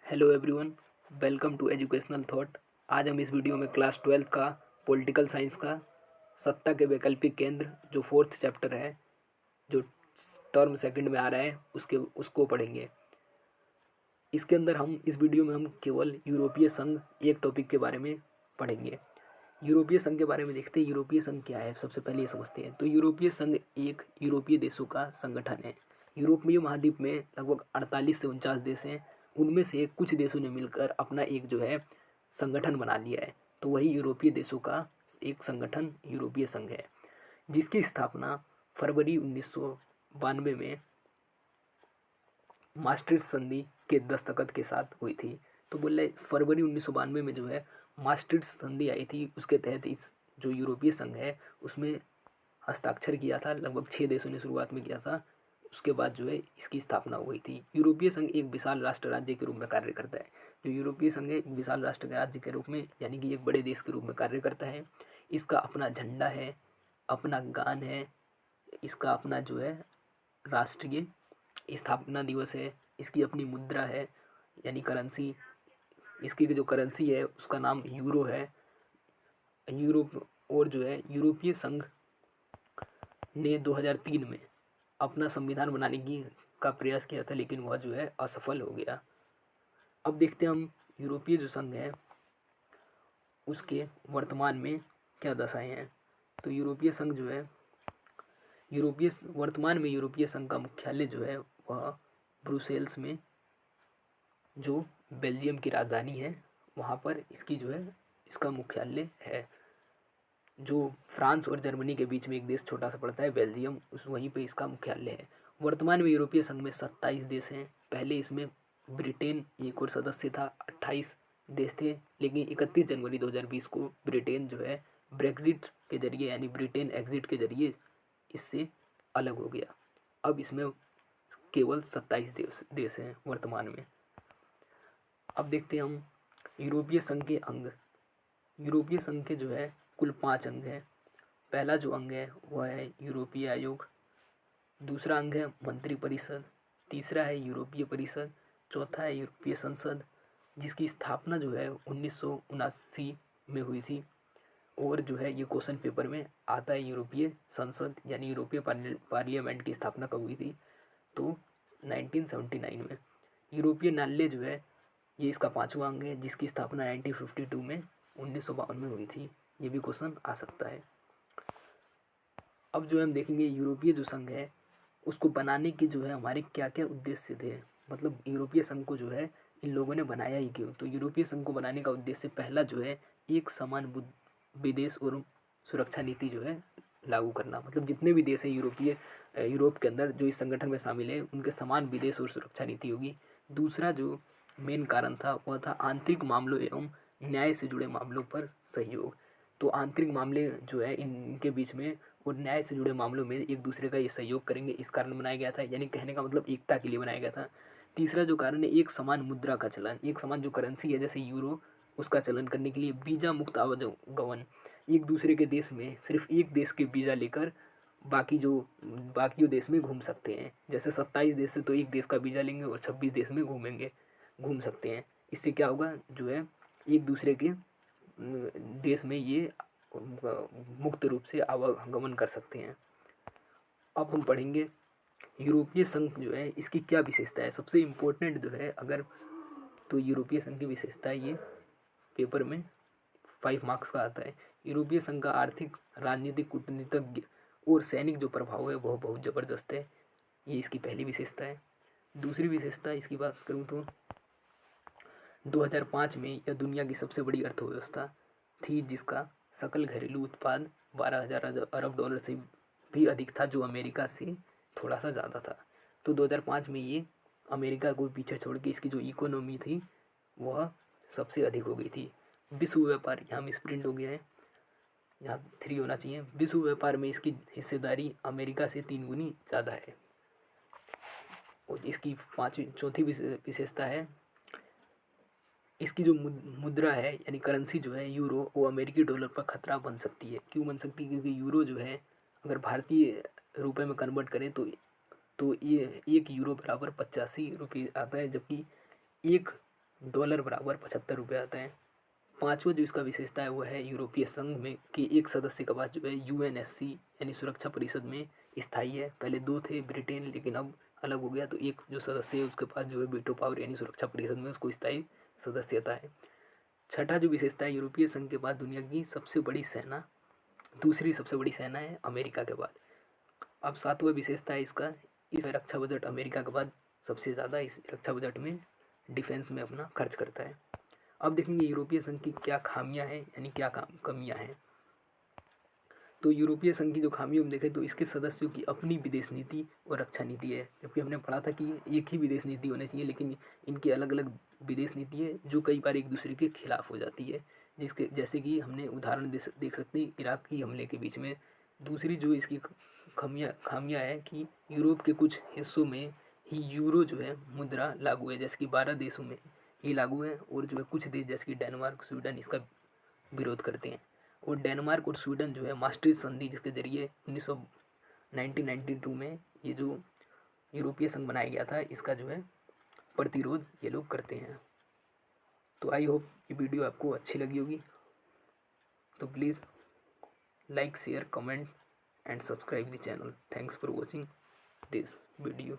Hello everyone, welcome to educational thought. आज हम इस वीडियो में क्लास 12 का पॉलिटिकल साइंस का सत्ता के वैकल्पिक केंद्र जो फोर्थ चैप्टर है, जो टर्म सेकंड में आ रहा है, उसको पढ़ेंगे। इसके अंदर इस वीडियो में हम केवल यूरोपीय संघ एक टॉपिक के बारे में पढ़ेंगे। यूरोपीय संघ के बारे में देखते हैं। यूरोपीय संघ क्या है, सबसे पहले ये समझते हैं। तो यूरोपीय संघ एक यूरोपीय देशों का संगठन है। यूरोपीय महाद्वीप में लगभग 48 से 49 देश हैं। उनमें से कुछ देशों ने मिलकर अपना एक जो है संगठन बना लिया है, तो वही यूरोपीय देशों का एक संगठन यूरोपीय संघ है, जिसकी स्थापना फरवरी 1992 में मास्ट्रिक्ट संधि के दस्तखत के साथ हुई थी। तो बोले फरवरी 1992 में जो है मास्ट्रिक्ट संधि आई थी, उसके तहत इस जो यूरोपीय संघ है उसमें हस्ताक्षर किया था। लगभग 6 देशों ने शुरुआत में किया था, उसके बाद जो है इसकी स्थापना हो गई थी। यूरोपीय संघ एक विशाल राष्ट्र राज्य के रूप में कार्य करता है। जो यूरोपीय संघ है एक विशाल राष्ट्र राज्य के रूप में, यानी कि एक बड़े देश के रूप में कार्य करता है। इसका अपना झंडा है, अपना गान है, इसका अपना जो है राष्ट्रीय स्थापना दिवस है, इसकी अपनी मुद्रा है यानी करेंसी। इसकी जो करेंसी है उसका नाम यूरो है। यूरोप और जो है यूरोपीय संघ ने 2003 में अपना संविधान बनाने की का प्रयास किया था, लेकिन वह जो है असफल हो गया। अब देखते हैं हम यूरोपीय जो संघ है उसके वर्तमान में क्या दशाएं हैं। तो यूरोपीय संघ जो है वर्तमान में यूरोपीय संघ का मुख्यालय जो है वह ब्रुसेल्स में, जो बेल्जियम की राजधानी है, वहाँ पर इसकी जो है इसका मुख्यालय है। जो फ्रांस और जर्मनी के बीच में एक देश छोटा सा पड़ता है बेल्जियम, उस वहीं पे इसका मुख्यालय है। वर्तमान में यूरोपीय संघ में 27 देश हैं। पहले इसमें ब्रिटेन एक और सदस्य था, 28 देश थे, लेकिन 31 जनवरी 2020 को ब्रिटेन जो है ब्रेक्जिट के जरिए यानी ब्रिटेन एग्जिट के जरिए इससे अलग हो गया। अब इसमें केवल 27 देश हैं वर्तमान में। अब देखते हैं हम यूरोपीय संघ के अंग। यूरोपीय संघ के जो है कुल 5 अंग हैं। पहला जो अंग है वह है यूरोपीय आयोग, दूसरा अंग है मंत्रिपरिषद, तीसरा है यूरोपीय परिषद, चौथा है यूरोपीय संसद, जिसकी स्थापना जो है 1979 में हुई थी। और जो है ये क्वेश्चन पेपर में आता है, यूरोपीय संसद यानी यूरोपीय पार्लियामेंट की स्थापना कब हुई थी, तो 1979 में। यूरोपीय न्यायालय जो है ये इसका 5वां अंग है, जिसकी स्थापना 1952 में 1952 में हुई थी। ये भी क्वेश्चन आ सकता है। अब जो हम देखेंगे यूरोपीय जो संघ है उसको बनाने के जो है हमारे क्या क्या उद्देश्य थे, मतलब यूरोपीय संघ को जो है इन लोगों ने बनाया ही क्यों। तो यूरोपीय संघ को बनाने का उद्देश्य पहला जो है एक समान विदेश और सुरक्षा नीति जो है लागू करना। मतलब जितने भी देश हैं यूरोप के अंदर जो इस संगठन में शामिल है उनके समान विदेश और सुरक्षा नीति होगी। दूसरा जो मेन कारण था वह था आंतरिक मामलों एवं न्याय से जुड़े मामलों पर सहयोग। तो आंतरिक मामले जो है इनके बीच में और न्याय से जुड़े मामलों में एक दूसरे का ये सहयोग करेंगे, इस कारण बनाया गया था, यानी कहने का मतलब एकता के लिए बनाया गया था। तीसरा जो कारण है एक समान मुद्रा का चलन, एक समान जो करेंसी है जैसे यूरो, उसका चलन करने के लिए वीजा मुक्त आवागमन। एक दूसरे के देश में सिर्फ एक देश के वीज़ा लेकर बाकी देश में घूम सकते हैं। जैसे 27 देश से तो एक देश का वीज़ा लेंगे और 26 देश में घूम सकते हैं। इससे क्या होगा, जो है एक दूसरे के देश में ये मुक्त रूप से आवागमन कर सकते हैं। अब हम पढ़ेंगे यूरोपीय संघ जो है इसकी क्या विशेषता है। सबसे इम्पोर्टेंट जो है अगर, तो यूरोपीय संघ की विशेषता ये पेपर में 5 मार्क्स का आता है। यूरोपीय संघ का आर्थिक, राजनीतिक, कूटनीतिज्ञ और सैनिक जो प्रभाव है वह बहुत ज़बरदस्त है। ये इसकी पहली विशेषता है। दूसरी विशेषता इसकी बात करूँ तो 2005 में यह दुनिया की सबसे बड़ी अर्थव्यवस्था थी, जिसका सकल घरेलू उत्पाद 12,000 अरब डॉलर से भी अधिक था, जो अमेरिका से थोड़ा सा ज़्यादा था। तो 2005 में ये अमेरिका को पीछे छोड़ के इसकी जो इकोनॉमी थी वह सबसे अधिक हो गई थी। विश्व व्यापार, यहाँ मिस प्रिंट हो गया है, यहाँ 3 होना चाहिए। विश्व व्यापार में इसकी हिस्सेदारी अमेरिका से 3 गुनी ज़्यादा है। और इसकी चौथी विशेषता है इसकी जो मुद्रा है यानी करेंसी जो है यूरो, वो अमेरिकी डॉलर पर खतरा बन सकती है। क्यों बन सकती है, क्योंकि यूरो जो है अगर भारतीय रुपए में कन्वर्ट करें तो ये 1 यूरो बराबर 85 रुपये आता है, जबकि 1 डॉलर बराबर 75 रुपये आता है। पाँचवा जो इसका विशेषता है वो है यूरोपीय संघ में कि एक सदस्य का पास जो है यूएनएससी यानी सुरक्षा परिषद में स्थायी है। पहले दो थे ब्रिटेन, लेकिन अब अलग हो गया, तो एक जो सदस्य है उसके पास जो है वीटो पावर यानी सुरक्षा परिषद में उसको स्थायी सदस्यता है। छठा जो विशेषता है, यूरोपीय संघ के बाद दुनिया की सबसे बड़ी सेना, दूसरी सबसे बड़ी सेना है अमेरिका के बाद। अब सातवां विशेषता है इसका, इस रक्षा बजट अमेरिका के बाद सबसे ज़्यादा इस रक्षा बजट में डिफेंस में अपना खर्च करता है। अब देखेंगे यूरोपीय संघ की क्या खामियां हैं यानी क्या कमियां हैं। तो यूरोपीय संघ की जो खामियों हम देखें तो इसके सदस्यों की अपनी विदेश नीति और रक्षा नीति है, जबकि हमने पढ़ा था कि एक ही विदेश नीति होनी चाहिए, लेकिन इनकी अलग अलग विदेश नीति है जो कई बार एक दूसरे के खिलाफ हो जाती है। जिसके जैसे कि हमने उदाहरण देख सकते हैं इराक की हमले के बीच में। दूसरी जो इसकी खामियां है कि यूरोप के कुछ हिस्सों में ही यूरो जो है मुद्रा लागू है, जैसे कि 12 देशों में ही लागू है, और जो है कुछ देश जैसे कि डेनमार्क, स्वीडन इसका विरोध करते हैं। और डेनमार्क और स्वीडन जो है मास्ट्रिच संधि जिसके जरिए 1992 में ये जो यूरोपीय संघ बनाया गया था इसका जो है प्रतिरोध ये लोग करते हैं। तो आई होप ये वीडियो आपको अच्छी लगी होगी। तो please like, share, comment and subscribe the channel. Thanks for watching this video.